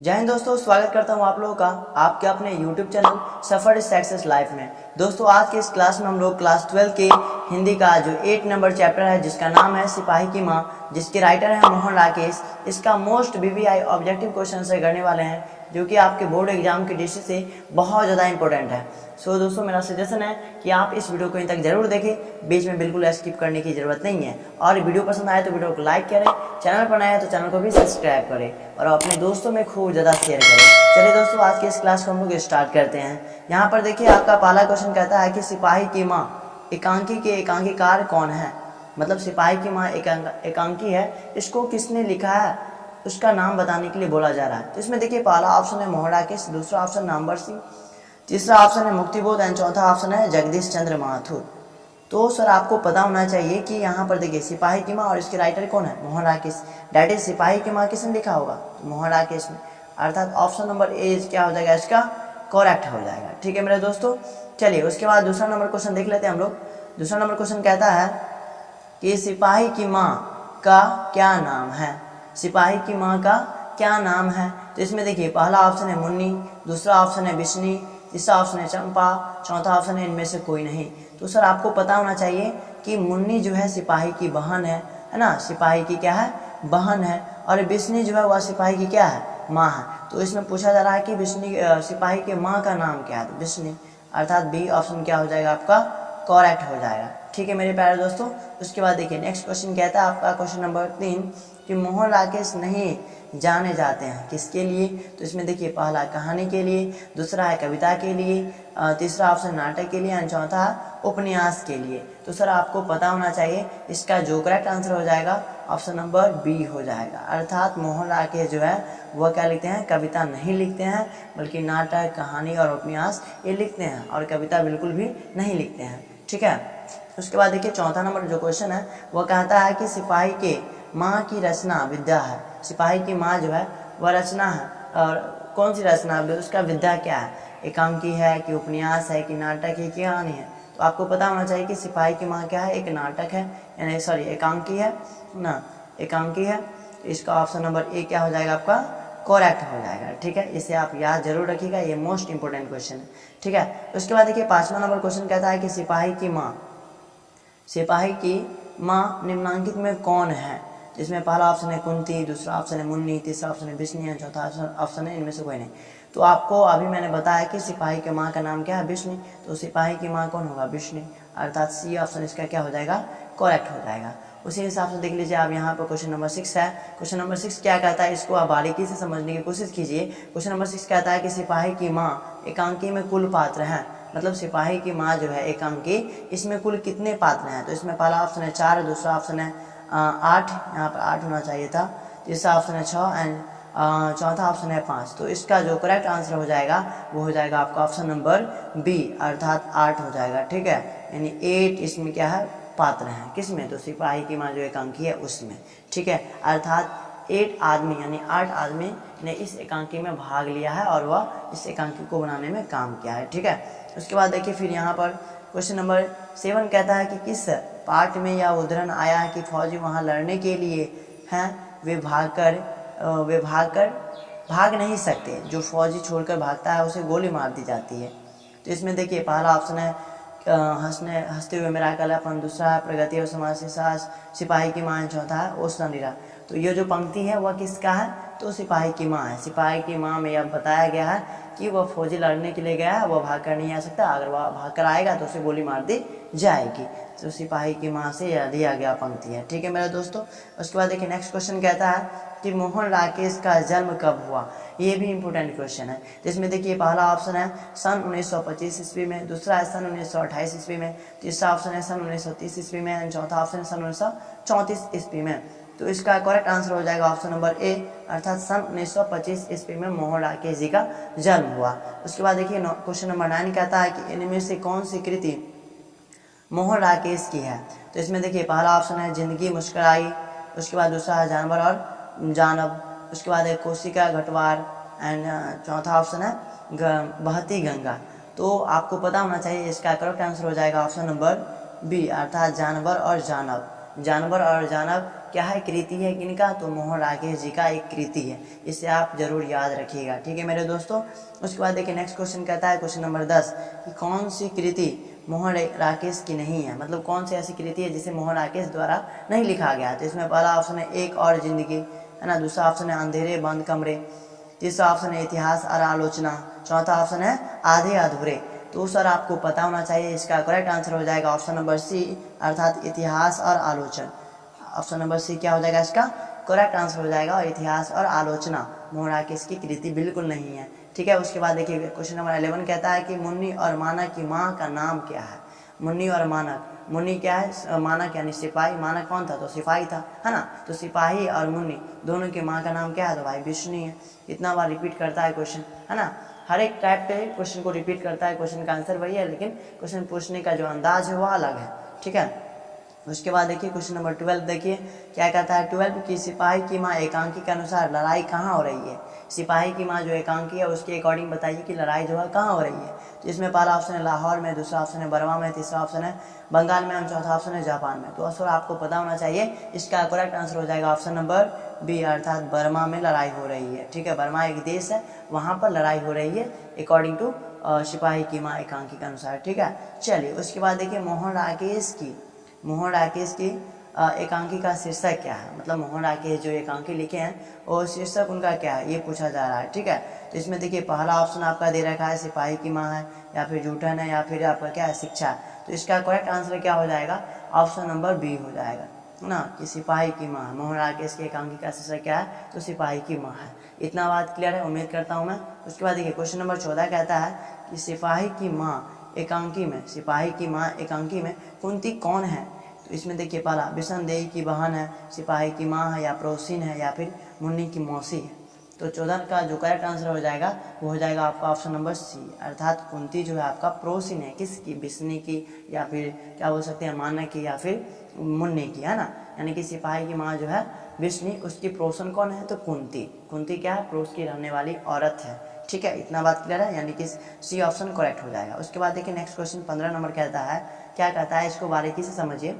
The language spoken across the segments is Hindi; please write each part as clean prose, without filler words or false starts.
जय हिंद दोस्तों, स्वागत करता हूं आप लोगों का आपके अपने YouTube चैनल सफर सक्सेस लाइफ में। दोस्तों आज के इस क्लास में हम लोग क्लास 12 के हिंदी का जो 8 नंबर चैप्टर है जिसका नाम है सिपाही की माँ, जिसके राइटर हैं मोहन राकेश, इसका मोस्ट VVI ऑब्जेक्टिव क्वेश्चन से करने वाले हैं जो कि आपके बोर्ड एग्जाम की दृष्टि से बहुत ज़्यादा इंपॉर्टेंट है। सो दोस्तों मेरा सजेशन है कि आप इस वीडियो को यहीं तक जरूर देखें, बीच में बिल्कुल स्किप करने की जरूरत नहीं है। और वीडियो पसंद आए तो वीडियो को लाइक करें, चैनल पर नया है तो चैनल को भी सब्सक्राइब करें और अपने दोस्तों में खूब ज़्यादा शेयर करें। चलिए दोस्तों आज की इस क्लास को हम लोग स्टार्ट करते हैं। यहाँ पर देखिए आपका पहला क्वेश्चन कहता है कि सिपाही की माँ एकांकी के एकांकीकार कौन है। मतलब सिपाही की माँ एकांकी है, इसको किसने लिखा है उसका नाम बताने के लिए बोला जा रहा है। तो इसमें देखिए पहला ऑप्शन है मोहन राकेश, दूसरा ऑप्शन नामवर सिंह, तीसरा ऑप्शन है मुक्तिबोध एंड चौथा ऑप्शन है जगदीश चंद्र माथुर। तो सर आपको पता होना चाहिए कि यहाँ पर देखिए सिपाही की माँ और इसके राइटर कौन है, मोहन राकेश। डैट इज सिपाही की माँ किसने लिखा होगा, तो मोहन राकेश ने, अर्थात ऑप्शन नंबर ए क्या हो जाएगा, इसका करेक्ट हो जाएगा। ठीक है मेरे दोस्तों, चलिए उसके बाद दूसरा नंबर क्वेश्चन देख लेते हैं हम लोग। दूसरा नंबर क्वेश्चन कहता है कि सिपाही की माँ का क्या नाम है। सिपाही की माँ का क्या नाम है। तो इसमें देखिए पहला ऑप्शन है मुन्नी, दूसरा ऑप्शन है बिश्नी, तीसरा ऑप्शन है चंपा, चौथा ऑप्शन है इनमें से कोई नहीं। तो सर आपको पता होना चाहिए कि मुन्नी जो है सिपाही की बहन है ना, सिपाही की क्या है, बहन है। और बिश्नी जो है वह सिपाही की क्या है, माँ है। तो इसमें पूछा जा रहा है कि बिश्नी सिपाही के माँ का नाम क्या है, तो बिश्नी, अर्थात बी ऑप्शन क्या हो जाएगा, आपका करेक्ट हो जाएगा। ठीक है मेरे प्यारे दोस्तों। उसके बाद देखिए नेक्स्ट क्वेश्चन कहता है आपका क्वेश्चन नंबर 3 कि मोहन राकेश नहीं जाने जाते हैं किसके लिए। तो इसमें देखिए पहला कहानी के लिए, दूसरा है कविता के लिए, तीसरा ऑप्शन नाटक के लिए एंड चौथा उपन्यास के लिए। तो सर आपको पता होना चाहिए इसका जो करेक्ट आंसर हो जाएगा ऑप्शन नंबर बी हो जाएगा। अर्थात मोहन राकेश जो है वह क्या लिखते हैं, कविता नहीं लिखते हैं, बल्कि नाटक, कहानी और उपन्यास ये लिखते हैं, और कविता बिल्कुल भी नहीं लिखते हैं। ठीक है। उसके बाद देखिए चौथा नंबर जो क्वेश्चन है वह कहता है कि सिपाही के माँ की रचना विद्या है। सिपाही की माँ जो है वह रचना है, और कौन सी रचना है, उसका विद्या क्या है, एकांकी है कि उपन्यास है कि नाटक है कि कहानी है। तो आपको पता होना चाहिए कि सिपाही की माँ क्या है, एक नाटक है, यानी सॉरी एकांकी है ना, एकांकी है। तो इसका ऑप्शन नंबर ए क्या हो जाएगा, आपका करेक्ट हो जाएगा। ठीक है, इसे आप याद जरूर रखिएगा, ये मोस्ट इंपोर्टेंट क्वेश्चन है। ठीक है। उसके बाद देखिए पांचवा नंबर क्वेश्चन कहता है कि सिपाही की माँ निम्नांकित में कौन है। जिसमें पहला ऑप्शन है कुंती, दूसरा ऑप्शन है मुन्नी, तीसरा ऑप्शन है बिश्नी, चौथा ऑप्शन है इनमें से कोई नहीं। तो आपको अभी मैंने बताया कि सिपाही के माँ का नाम क्या है, बिश्नी। तो सिपाही की माँ कौन होगा, बिश्नी, अर्थात सी ऑप्शन इसका क्या हो जाएगा, करेक्ट हो जाएगा। उसी हिसाब से देख लीजिए आप यहाँ पर क्वेश्चन नंबर 6 है। क्वेश्चन नंबर 6 क्या कहता है, इसको आप बारीकी से समझने की कोशिश कीजिए। क्वेश्चन नंबर 6 कहता है कि सिपाही की माँ एकांकी में कुल पात्र हैं। मतलब सिपाही की माँ जो है एकांकी, इसमें कुल कितने पात्र हैं। तो इसमें पहला ऑप्शन है 4, दूसरा ऑप्शन है 8, यहाँ पर 8 होना चाहिए था, तीसरा ऑप्शन है 6 एंड चौथा ऑप्शन है 5। तो इसका जो करेक्ट आंसर हो जाएगा वो हो जाएगा आपका ऑप्शन नंबर बी, अर्थात 8 हो जाएगा। ठीक है, यानी 8 इसमें क्या है, पात्र हैं, किसमें, तो सिपाही की माँ जो एकांकी है उसमें। ठीक है, अर्थात 8 आदमी यानी 8 आदमी ने इस एकांकी में भाग लिया है और वह इस एकांकी को बनाने में काम किया है। ठीक है। उसके बाद देखिए फिर यहाँ पर क्वेश्चन नंबर 7 कहता है कि किस पार्ट में यह उदाहरण आया है कि फौजी वहाँ लड़ने के लिए हैं, वे भाग नहीं सकते, जो फौजी छोड़कर भागता है उसे गोली मार दी जाती है। तो इसमें देखिए पहला ऑप्शन है हंसते हुए मेरा कलापन, दूसरा है प्रगति और समाज से साहस, सिपाही की माँ, चौथा है ओसना निरा। तो ये जो पंक्ति है वह किसका है, तो सिपाही की माँ है। सिपाही की माँ में यह बताया गया है कि वह फौजी लड़ने के लिए गया है, वह भागकर नहीं आ सकता, अगर वह भागकर आएगा तो उसे गोली मार दी जाएगी। तो सिपाही की माँ से यह दिया गया पंक्ति है। ठीक है मेरे दोस्तों। उसके बाद देखिए नेक्स्ट क्वेश्चन कहता है कि मोहन राकेश का जन्म कब हुआ। ये भी इंपॉर्टेंट क्वेश्चन है। जिसमें देखिए पहला ऑप्शन है सन 1925 ईस्वी में, दूसरा है सन 1928 ईस्वी में, तीसरा ऑप्शन है सन 1930 ईस्वी में एंड चौथा ऑप्शन है सन 1934 ईस्वी में। तो इसका करेक्ट आंसर हो जाएगा ऑप्शन नंबर ए, अर्थात सन 1925 ईस्वी में मोहन राकेश जी का जन्म हुआ। उसके बाद देखिए क्वेश्चन नंबर 9 कहता है कि इनमें से कौन सी कृति मोहन राकेश की है। तो इसमें देखिए पहला ऑप्शन है जिंदगी मुस्कुराई, उसके बाद दूसरा है जानवर और जानब, उसके बाद है कोशिका घटवार एंड चौथा ऑप्शन है बहती गंगा। तो आपको पता होना चाहिए इसका करेक्ट आंसर हो जाएगा ऑप्शन नंबर बी, अर्थात जानवर और जानब। जानवर और जानव क्या है, कृति है किनका, तो मोहन राकेश जी का एक कृति है। इसे आप जरूर याद रखिएगा, ठीक है मेरे दोस्तों। उसके बाद देखिए नेक्स्ट क्वेश्चन कहता है क्वेश्चन नंबर 10 कि कौन सी कृति मोहन राकेश की नहीं है, मतलब कौन सी ऐसी कृति है जिसे मोहन राकेश द्वारा नहीं लिखा गया। तो इसमें पहला ऑप्शन है एक और जिंदगी, है ना, दूसरा ऑप्शन है अंधेरे बंद कमरे, तीसरा ऑप्शन है इतिहास और आलोचना, चौथा ऑप्शन है आधे अधूरे। तो सर आपको पता होना चाहिए, इसका करेक्ट आंसर हो जाएगा ऑप्शन नंबर सी, अर्थात इतिहास और आलोचना। ऑप्शन नंबर सी क्या हो जाएगा, इसका करेक्ट आंसर हो जाएगा। और इतिहास और आलोचना मोहन राकेश की कृति बिल्कुल नहीं है, ठीक है। उसके बाद देखिए क्वेश्चन नंबर 11 कहता है कि मुन्नी और मानक की माँ का नाम क्या है। मुन्नी और मानक, मुन्नी क्या है, मानक यानी सिपाही, मानक कौन था, तो सिपाही था, है ना। तो सिपाही और मुन्नी दोनों की माँ का नाम क्या है, तो भाई विष्णु है। इतना बार रिपीट करता है क्वेश्चन, है ना, हर एक टाइप के क्वेश्चन को रिपीट करता है। क्वेश्चन का आंसर वही है, लेकिन क्वेश्चन पूछने का जो अंदाज है वो अलग है, ठीक है। उसके बाद देखिए क्वेश्चन नंबर 12 देखिए क्या कहता है, 12 की सिपाही की माँ एकांकी के अनुसार लड़ाई कहाँ हो रही है। सिपाही की माँ जो एकांकी है उसके अकॉर्डिंग बताइए कि लड़ाई जो है कहाँ हो रही है। तो इसमें पहला ऑप्शन है लाहौर में, दूसरा ऑप्शन है बर्मा में, तीसरा ऑप्शन है बंगाल में और चौथा ऑप्शन है जापान में। तो आंसर आपको पता होना चाहिए, इसका करेक्ट आंसर हो जाएगा ऑप्शन नंबर बी, अर्थात बर्मा में लड़ाई हो रही है, ठीक है। बर्मा एक देश है, वहाँ पर लड़ाई हो रही है अकॉर्डिंग टू सिपाही की माँ एकांकी के अनुसार, ठीक है। चलिए उसके बाद देखिए मोहन राकेश की एकांकी का शीर्षक क्या है, मतलब मोहन राकेश जो एकांकी लिखे हैं और शीर्षक उनका क्या है, ये पूछा जा रहा है, ठीक है। तो इसमें देखिए पहला ऑप्शन आपका दे रखा है सिपाही की माँ है, या फिर जूठन है, या फिर आपका क्या है शिक्षा। तो इसका करेक्ट आंसर क्या हो जाएगा, ऑप्शन नंबर बी हो जाएगा, है ना, कि सिपाही की माँ। मोहन राकेश की एकांकी का शीर्षक क्या है, तो सिपाही की माँ है। इतना बात क्लियर है, उम्मीद करता हूँ मैं। उसके बाद देखिए क्वेश्चन नंबर 14 कहता है कि सिपाही की माँ एकांकी में, सिपाही की माँ एकांकी में कुंती कौन है। तो इसमें देखिए पहला विषणदेही की बहन है, सिपाही की माँ है, या प्रोसिन है, या फिर मुन्नी की मौसी है। तो 14 का जो करेक्ट आंसर हो जाएगा वो हो जाएगा आपका ऑप्शन नंबर सी, अर्थात कुंती जो है आपका प्रोसिन है, किसकी, विष्णु की, या फिर क्या बोल सकते हैं मानक की, या फिर मुन्नी की, है ना। यानी कि सिपाही की माँ जो है विष्णु, उसकी प्रोसन कौन है, तो कुंती। कुंती क्या है, प्रोस की रहने वाली औरत है, ठीक है। इतना बात क्लियर है, यानी कि सी ऑप्शन करेक्ट हो जाएगा। उसके बाद देखिए नेक्स्ट क्वेश्चन 15 नंबर कहता है, क्या कहता है, इसको बारीकी से समझिए।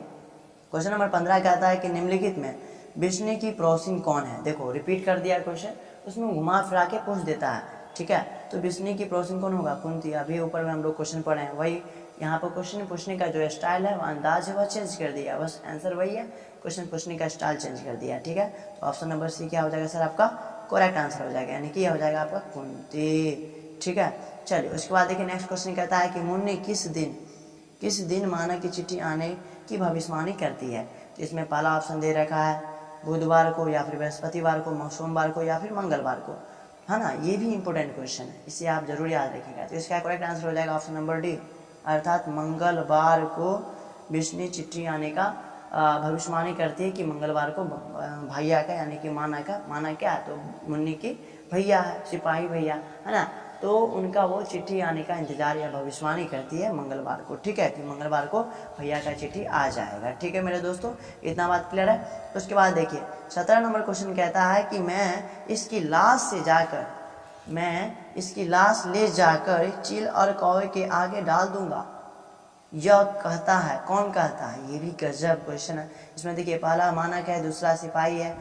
क्वेश्चन नंबर 15 कहता है कि निम्नलिखित में विष्णु की पड़ोसिन कौन है। देखो रिपीट कर दिया क्वेश्चन, उसमें घुमा फिरा के पूछ देता है, ठीक है। तो विष्णु की पड़ोसिन कौन होगा, कुंती। अभी ऊपर में हम लोग क्वेश्चन पढ़े हैं, वही यहाँ पर क्वेश्चन पूछने का जो स्टाइल है, वो अंदाज है, वह चेंज कर दिया, बस आंसर वही है, क्वेश्चन पूछने का स्टाइल चेंज कर दिया, ठीक है। तो ऑप्शन नंबर सी क्या हो जाएगा सर, आपका करेक्ट आंसर हो जाएगा, यानी कि यह हो जाएगा आपका कुंती, ठीक है। चलिए उसके बाद देखिए नेक्स्ट क्वेश्चन कहता है कि मुन्नी किस दिन मानक की चिट्ठी आने की भविष्यवाणी करती है। तो इसमें पहला ऑप्शन दे रखा है बुधवार को, या फिर बृहस्पतिवार को, सोमवार को, या फिर मंगलवार को, है ना। ये भी इंपॉर्टेंट क्वेश्चन है, इसे आप जरूर याद रखिएगा। तो इसका करेक्ट आंसर हो जाएगा ऑप्शन नंबर डी, अर्थात मंगलवार को विष्णु चिट्ठी आने का भविष्यवाणी करती है कि मंगलवार को भैया का, यानी कि माना क्या है, तो मुन्नी की भैया है, सिपाही भैया, है ना। तो उनका वो चिट्ठी आने का इंतजार या भविष्यवाणी करती है मंगलवार को, ठीक है, कि मंगलवार को भैया का चिट्ठी आ जाएगा, ठीक है मेरे दोस्तों। इतना बात क्लियर है। उसके बाद देखिए 17 नंबर क्वेश्चन कहता है कि मैं इसकी लाश ले जाकर चील और कौवे के आगे डाल दूंगा। यह कहता है, कौन कहता है, ये भी गजब क्वेश्चन है। इसमें देखिए पहला मानक है, दूसरा सिपाही है,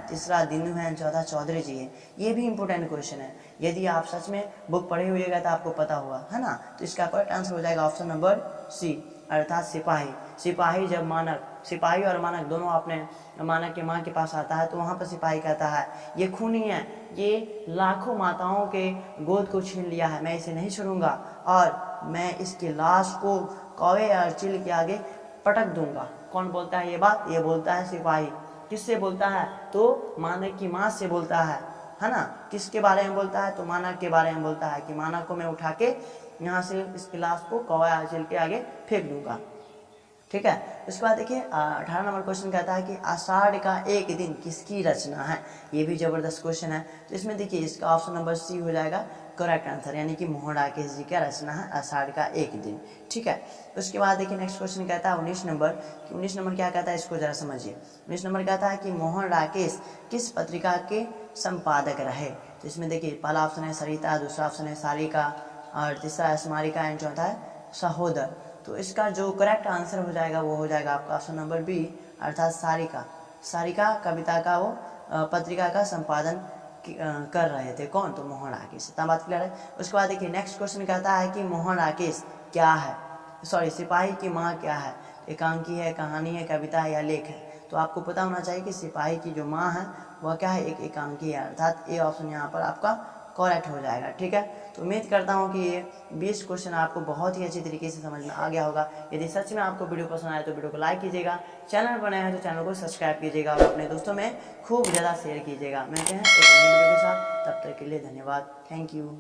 तीसरा दीनू है, चौथा चौधरी जी है। ये भी इंपॉर्टेंट क्वेश्चन है, यदि आप सच में बुक पढ़े हुएगा तो आपको पता होगा, है ना। तो इसका करेक्ट आंसर हो जाएगा ऑप्शन नंबर सी, अर्थात सिपाही जब सिपाही और मानक दोनों अपने मानक के माँ के पास आता है, तो वहाँ पर सिपाही कहता है ये खूनी है, ये लाखों माताओं के गोद को छीन लिया है, मैं इसे नहीं छोड़ूंगा, और मैं इसकी लाश को कौवे या चील के आगे पटक दूंगा। कौन बोलता है ये बात, ये बोलता है सिपाही। किससे बोलता है, तो मानक की माँ से बोलता है ना। किसके बारे में बोलता है, तो मानक के बारे में बोलता है कि मानक को मैं उठा के यहाँ से इस गिलास को कौवा या चील के आगे फेंक दूंगा, ठीक है। उसके बाद देखिए 18 नंबर क्वेश्चन कहता है कि आषाढ़ का एक दिन किसकी रचना है। ये भी जबरदस्त क्वेश्चन है। तो इसमें देखिए इसका ऑप्शन नंबर सी हो जाएगा करेक्ट आंसर, यानी कि मोहन राकेश जी का रचना है आषाढ़ का एक दिन, ठीक है। उसके बाद देखिए नेक्स्ट क्वेश्चन कहता है 19 नंबर क्या कहता है, इसको जरा समझिए। 19 नंबर कहता है कि मोहन राकेश किस पत्रिका के संपादक रहे। तो इसमें देखिए पहला ऑप्शन है सरिता, दूसरा ऑप्शन है सारिका, और तीसरा है स्मारिका एंड चौथा है सहोदर। तो इसका जो करेक्ट आंसर हो जाएगा वो हो जाएगा आपका ऑप्शन नंबर बी, अर्थात सारिका। सारिका कविता का वो पत्रिका का संपादन कर रहे थे। कौन? तो मोहन राकेश। इतना बात क्लियर है। उसके बाद देखिए नेक्स्ट क्वेश्चन कहता है कि मोहन राकेश क्या है, सॉरी सिपाही की माँ क्या है? एकांकी है, कहानी है, कविता है या लेख है? तो आपको पता होना चाहिए कि सिपाही की जो माँ है वह क्या है, एक एकांकी है, अर्थात ए ऑप्शन यहाँ पर आपका करेक्ट हो जाएगा। ठीक है, तो उम्मीद करता हूँ कि ये 20 क्वेश्चन आपको बहुत ही अच्छी तरीके से समझ में आ गया होगा। यदि सच में आपको वीडियो पसंद आए तो वीडियो को लाइक कीजिएगा, चैनल पर नए हैं तो चैनल को सब्सक्राइब कीजिएगा और अपने दोस्तों में खूब ज़्यादा शेयर कीजिएगा। मिलते हैं एक नई वीडियो के साथ, तब तक के लिए धन्यवाद। Thank you.